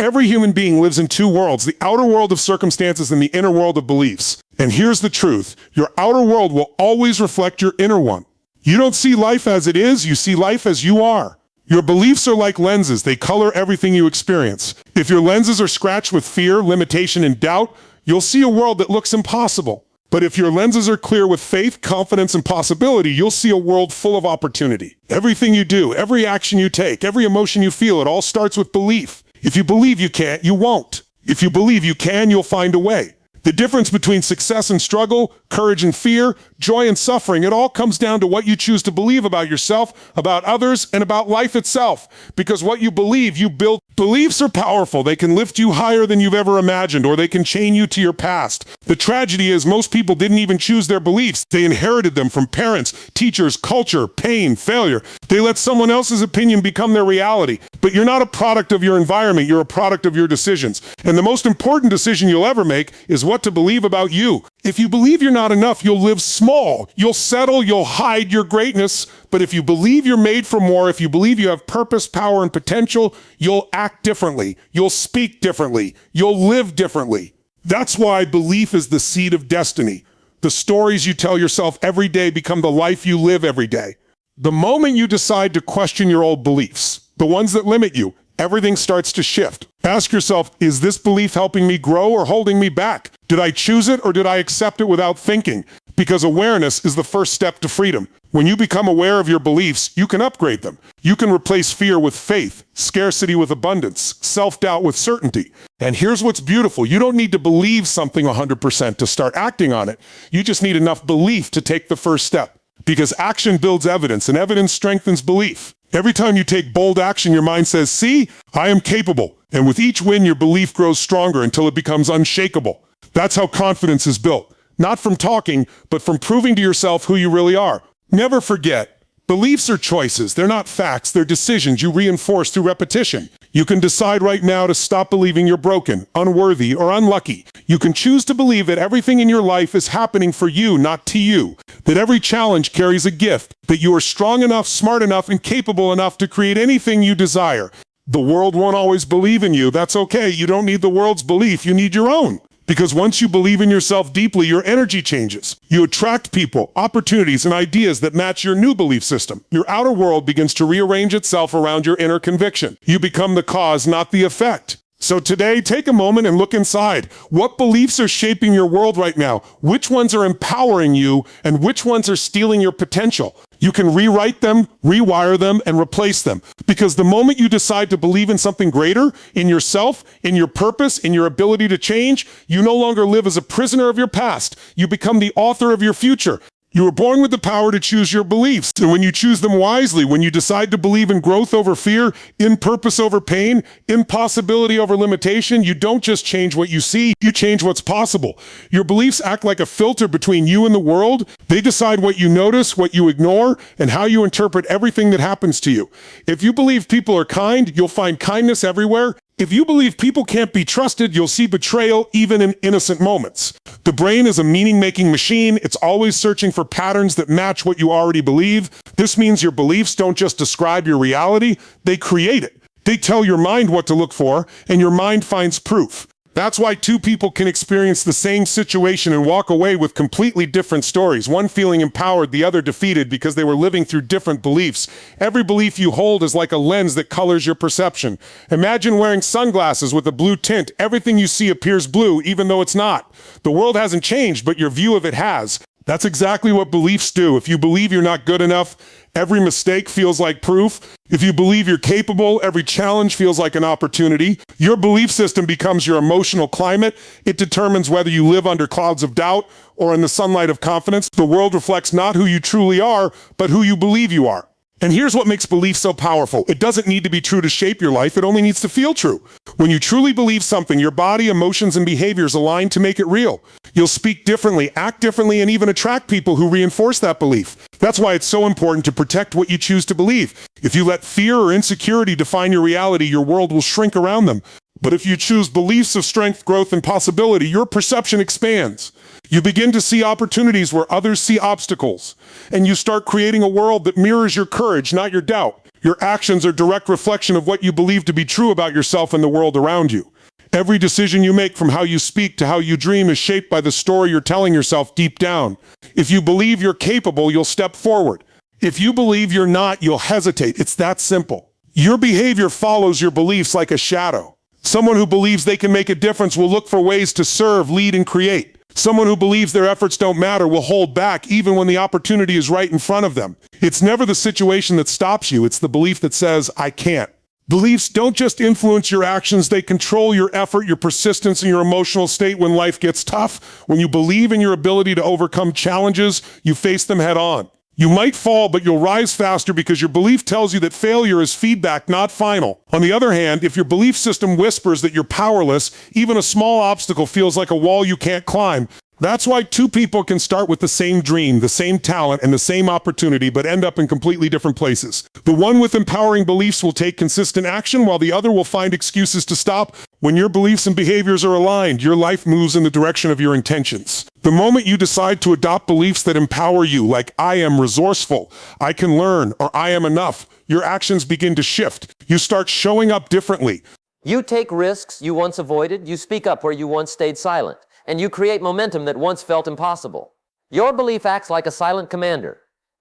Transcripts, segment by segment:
Every human being lives in two worlds, the outer world of circumstances and the inner world of beliefs. And here's the truth. Your outer world will always reflect your inner one. You don't see life as it is, you see life as you are. Your beliefs are like lenses. They color everything you experience. If your lenses are scratched with fear, limitation, and doubt, you'll see a world that looks impossible. But if your lenses are clear with faith, confidence, and possibility, you'll see a world full of opportunity. Everything you do, every action you take, every emotion you feel, it all starts with belief. If you believe you can't, you won't. If you believe you can, you'll find a way. The difference between success and struggle, courage and fear, joy and suffering, it all comes down to what you choose to believe about yourself, about others, and about life itself. Because what you believe, you build. Beliefs are powerful. They can lift you higher than you've ever imagined, or they can chain you to your past. The tragedy is most people didn't even choose their beliefs. They inherited them from parents, teachers, culture, pain, failure. They let someone else's opinion become their reality. But you're not a product of your environment. You're a product of your decisions. And the most important decision you'll ever make is what to believe about you. If you believe you're not enough, you'll live small. You'll settle, you'll hide your greatness. But if you believe you're made for more, if you believe you have purpose, power, and potential, you'll act differently. You'll speak differently. You'll live differently. That's why belief is the seed of destiny. The stories you tell yourself every day become the life you live every day. The moment you decide to question your old beliefs, the ones that limit you, everything starts to shift. Ask yourself, is this belief helping me grow or holding me back? Did I choose it or did I accept it without thinking? Because awareness is the first step to freedom. When you become aware of your beliefs, you can upgrade them. You can replace fear with faith, scarcity with abundance, self-doubt with certainty. And here's what's beautiful. You don't need to believe something 100% to start acting on it. You just need enough belief to take the first step. Because action builds evidence, and evidence strengthens belief. Every time you take bold action, your mind says, see, I am capable. And with each win, your belief grows stronger until it becomes unshakable. That's how confidence is built. Not from talking, but from proving to yourself who you really are. Never forget, beliefs are choices. They're not facts. They're decisions you reinforce through repetition. You can decide right now to stop believing you're broken, unworthy, or unlucky. You can choose to believe that everything in your life is happening for you, not to you. That every challenge carries a gift. That you are strong enough, smart enough, and capable enough to create anything you desire. The world won't always believe in you. That's okay. You don't need the world's belief. You need your own. Because once you believe in yourself deeply, your energy changes. You attract people, opportunities, and ideas that match your new belief system. Your outer world begins to rearrange itself around your inner conviction. You become the cause, not the effect. So today, take a moment and look inside. What beliefs are shaping your world right now? Which ones are empowering you, and which ones are stealing your potential? You can rewrite them, rewire them, and replace them. Because the moment you decide to believe in something greater, in yourself, in your purpose, in your ability to change, you no longer live as a prisoner of your past. You become the author of your future. You were born with the power to choose your beliefs, and when you choose them wisely, when you decide to believe in growth over fear, in purpose over pain, impossibility over limitation, you don't just change what you see, you change what's possible. Your beliefs act like a filter between you and the world. They decide what you notice, what you ignore, and how you interpret everything that happens to you. If you believe people are kind, you'll find kindness everywhere. If you believe people can't be trusted, you'll see betrayal even in innocent moments. The brain is a meaning-making machine. It's always searching for patterns that match what you already believe. This means your beliefs don't just describe your reality, they create it. They tell your mind what to look for, and your mind finds proof. That's why two people can experience the same situation and walk away with completely different stories, one feeling empowered, the other defeated because they were living through different beliefs. Every belief you hold is like a lens that colors your perception. Imagine wearing sunglasses with a blue tint. Everything you see appears blue, even though it's not. The world hasn't changed, but your view of it has. That's exactly what beliefs do. If you believe you're not good enough, every mistake feels like proof. If you believe you're capable, every challenge feels like an opportunity. Your belief system becomes your emotional climate. It determines whether you live under clouds of doubt or in the sunlight of confidence. The world reflects not who you truly are, but who you believe you are. And here's what makes belief so powerful. It doesn't need to be true to shape your life. It only needs to feel true. When you truly believe something, your body, emotions, and behaviors align to make it real. You'll speak differently, act differently, and even attract people who reinforce that belief. That's why it's so important to protect what you choose to believe. If you let fear or insecurity define your reality, your world will shrink around them. But if you choose beliefs of strength, growth, and possibility, your perception expands. You begin to see opportunities where others see obstacles. And you start creating a world that mirrors your courage, not your doubt. Your actions are direct reflection of what you believe to be true about yourself and the world around you. Every decision you make, from how you speak to how you dream, is shaped by the story you're telling yourself deep down. If you believe you're capable, you'll step forward. If you believe you're not, you'll hesitate. It's that simple. Your behavior follows your beliefs like a shadow. Someone who believes they can make a difference will look for ways to serve, lead, and create. Someone who believes their efforts don't matter will hold back even when the opportunity is right in front of them. It's never the situation that stops you, it's the belief that says, I can't. Beliefs don't just influence your actions, they control your effort, your persistence, and your emotional state when life gets tough. When you believe in your ability to overcome challenges, you face them head on. You might fall, but you'll rise faster because your belief tells you that failure is feedback, not final. On the other hand, if your belief system whispers that you're powerless, even a small obstacle feels like a wall you can't climb. That's why two people can start with the same dream, the same talent, and the same opportunity, but end up in completely different places. The one with empowering beliefs will take consistent action, while the other will find excuses to stop. When your beliefs and behaviors are aligned, your life moves in the direction of your intentions. The moment you decide to adopt beliefs that empower you, like I am resourceful, I can learn, or I am enough, your actions begin to shift. You start showing up differently. You take risks you once avoided, you speak up where you once stayed silent, and you create momentum that once felt impossible. Your belief acts like a silent commander,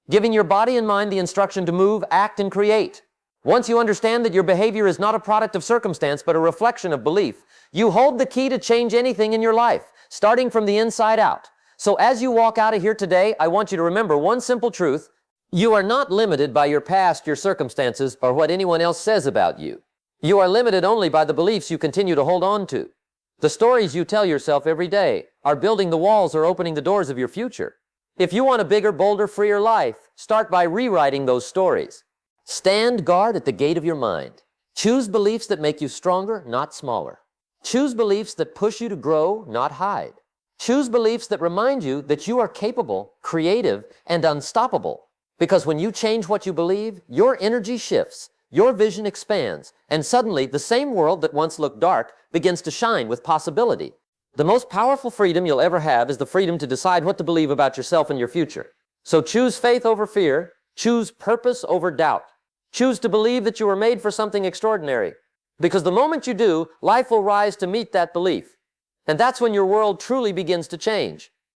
giving your body and mind the instruction to move, act, and create. Once you understand that your behavior is not a product of circumstance, but a reflection of belief, you hold the key to change anything in your life, starting from the inside out. So as you walk out of here today, I want you to remember one simple truth. You are not limited by your past, your circumstances, or what anyone else says about you. You are limited only by the beliefs you continue to hold on to. The stories you tell yourself every day are building the walls or opening the doors of your future. If you want a bigger, bolder, freer life, start by rewriting those stories. Stand guard at the gate of your mind. Choose beliefs that make you stronger, not smaller. Choose beliefs that push you to grow, not hide. Choose beliefs that remind you that you are capable, creative, and unstoppable. Because when you change what you believe, your energy shifts, your vision expands, and suddenly the same world that once looked dark begins to shine with possibility. The most powerful freedom you'll ever have is the freedom to decide what to believe about yourself and your future. So choose faith over fear. Choose purpose over doubt. Choose to believe that you were made for something extraordinary. Because the moment you do, life will rise to meet that belief. And that's when your world truly begins to change.